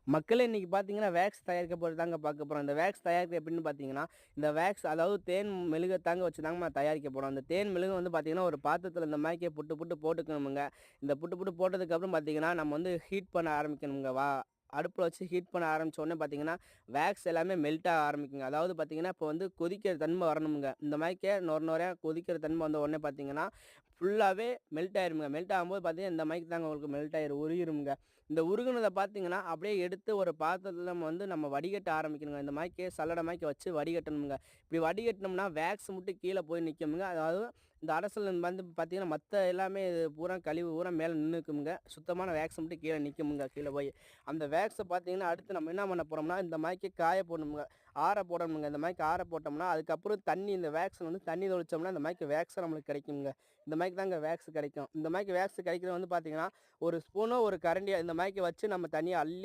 மக்களே இன்னைக்கு பார்த்தீங்கன்னா, வேக்ஸ் தயாரிக்க போறது தாங்க பார்க்க போறோம். இந்த வேக்ஸ் தயாரிக்க எப்படின்னு பார்த்தீங்கன்னா, இந்த வேக்ஸ் அதாவது தேன் மெழுக தாங்க வச்சு தாங்கம்மா தயாரிக்க போறோம். அந்த தேன் மெழுகு வந்து பார்த்தீங்கன்னா, ஒரு பாத்திரத்தில இந்த மாரிக்கே புட்டு புட்டு போட்டுக்கணுமுங்க. இந்த புட்டு புட்டு போட்டதுக்கப்புறம் பார்த்தீங்கன்னா, நம்ம வந்து ஹீட் பண்ண ஆரம்பிக்கணுங்க. அடுப்புல வச்சு ஹீட் பண்ண ஆரம்பிச்ச உடனே பார்த்தீங்கன்னா, வேக்ஸ் எல்லாமே மெல்ட் ஆக ஆரம்பிக்குங்க. அதாவது பார்த்தீங்கன்னா, இப்போ வந்து கொதிக்கிற தன்மை வரணுமுங்க. இந்த மாரிக்கே நொர நொரையா கொதிக்கிற தன்மை வந்த உடனே பார்த்தீங்கன்னா, ஃபுல்லாவே மெல்ட் ஆயிருமுங்க. மெல்ட் ஆகும்போது பார்த்தீங்கன்னா, இந்த மாரிக்கு தாங்க உங்களுக்கு மெல்ட் ஆயிரும், உருகிருமுங்க. இந்த உருகுனத பார்த்தீங்கன்னா, அப்படியே எடுத்து ஒரு பாத்திரத்தில நம்ம வடிகட்ட ஆரம்பிக்கணுங்க. இந்த மாரிக்கே சல்லடை மாரிக்கு வச்சு வடிகட்டணுமுங்க. இப்படி வடிகட்டுனோம்னா, வேக்ஸ் மட்டும் கீழ போய் நிக்குமுங்க. அதாவது இந்த அடசல் வந்து பார்த்தீங்கன்னா, மத்த எல்லாமே இது பூரா கழிவு பூரா மேல நின்னுக்குமுங்க. சுத்தமான வேக்ஸ் மட்டும் கீழ நிக்குமுங்க, கீழ போய். அந்த வேக்ஸ பார்த்தீங்கன்னா, அடுத்து நம்ம என்ன பண்ண போறோம்னா, இந்த மாரிக்கே காய போடணுமுங்க. ஆற போடணுமுங்க. இந்த மாரிக்கு ஆற போட்டோம்னா, அதுக்கப்புறம் தண்ணி இந்த வேக்ஸ் வந்து தண்ணி தெளிச்சோம்னா, இந்த மாரிக்கு வேக்ஸ் நம்மளுக்கு கிடைக்குமுங்க. இந்த மாரிக்கு தாங்க வேக்ஸ் கிடைக்கும். இந்த மாரிக்கு வேக்ஸ் கிடைக்கிறது வந்து பார்த்தீங்கன்னா, ஒரு ஸ்பூனோ, ஒரு கரண்டியோ இந்த மாரிக்கு வச்சு நம்ம தனியா அள்ளி